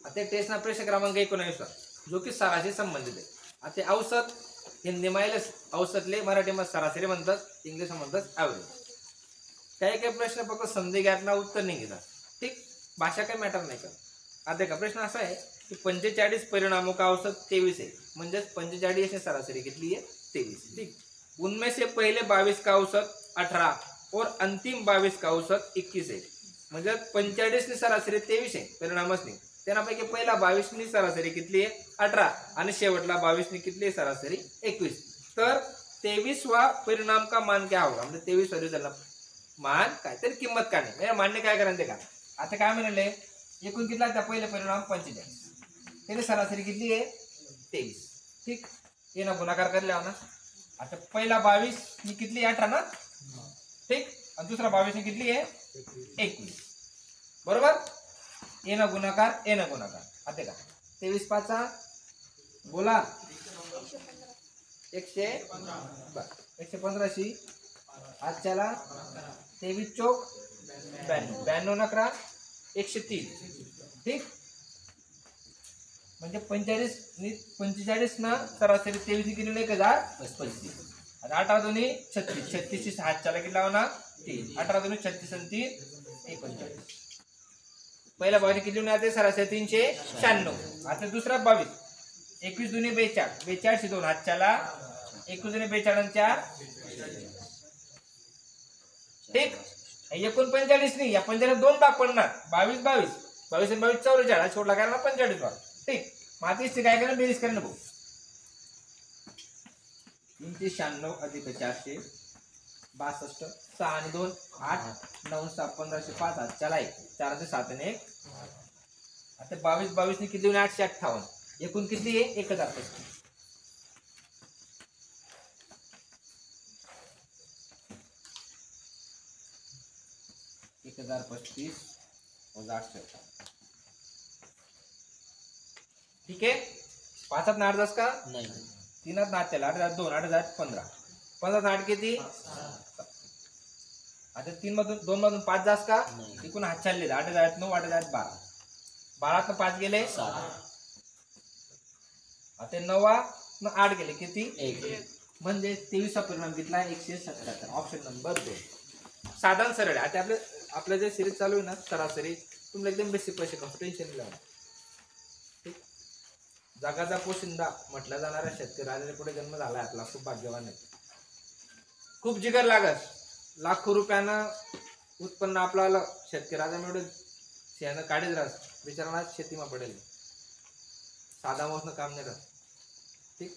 आता टेस्टना प्रश्न क्रमांक 19 जो की सरासरी संबंधित आहे. आता औसत हिंदीमध्ये औसतले मराठीमध्ये सरासरी म्हणतात, इंग्लिश म्हणतात ॲव्हरेज. काही काही प्रश्न फक्त संधी घ्यायला उत्तर नाही घेतात. ठीक, भाषा काही मॅटर नाही करत. आता का प्रश्न असा आहे की 45 परिणामों का औसत 23 है, म्हणजे 45 ने सरासरी कितनी है 23. ठीक, उनमें से पहले 22 का औसत 18 और अंतिम 22 का औसत 21 है. म्हणजे 45 नी सरासरी 23 आहे, परिणामच नाही. त्यापैकी पहिला 22 नी सरासरी कितली आहे 18 आणि शेवटला 22 नी कितली आहे सरासरी 21. तर 23वा परिणाम का मान क्या होगा, म्हणजे 23 रिझल्टला मान काय तर किंमत काय नाही, मान्य काय करायचं का. आता काय म्हणाले एकूण कितला त्या पहिले परिणाम 45, त्याने सरासरी कितली आहे 23. ठीक, ये ना गुणाकार करले ना. आता पहिला 22 नी कितली 18 ना. ठीक, आणि दुसरा 22 नी कितली आहे 21. बरोबर, ये ना गुणाकार ए ना गुणाकार. आता का 23 पाचा बोला 115 आजच्याला 23 चौक 92 नकरा 103. ठीक, म्हणजे 45 ना सरासरी 23 किलो 1035. आता 18 दोन्ही 36, 36 हातच्याला किती लावणार 3, 18 दोन्ही 36 आणि 3 39. पहिला 22 किती मिळते सरासरी 396. आता दुसरा 22, 21 दुनी 42, 42 2 हातच्याला 21 दुनी 42 आणि 4. ठीक, एकूण 45 नाही, या 45 दोन भाग पडणार 22 22 22 आणि 22 44, छोटला काय 45 भाग. ठीक, मातीस काय करणं बेरीज करणं भाऊ 396 अधिक 462 6 आणि 2 8 9 7 1505 हातच्याला 1 4 आणि 7 आणि 1. आता 22 ने किती 858, एकूण किती आहे 1035. 1035 वजा 858. ठीक आहे, 5 8 10 का नाही, 3 8 त्याला 8 2 8 15 15 8 किती. आता 3 मधून 2 मधून 5 जास्त का एकूण हात चालले 8 9 8 12 12 न 5 गेले 7. आता 9 न 8 गेले किती 1, म्हणजे 23चा परिणाम कितला 177. ऑप्शन नंबर 2 साधारण सरळ. आता आपलं जे सिरीज चालू आहे ना सरासरी तुम्हाला एकदम बेसिक पैसे का टेन्शन नाही लावा. ठीक, जगाचा पोशिंदा म्हटला जाणारा शेतकरी राजाने पुढे जन्म झाला आपला, खूप भाग्यवान आहे. खूप जिगर लागत, लाखो रुपयानं उत्पन्न आपल्याला शेतकरी राजा मिळून शेण काढीत राहत बिचारांना शेतीमा पडेल, साधा मोसनं काम नाही राहत. ठीक,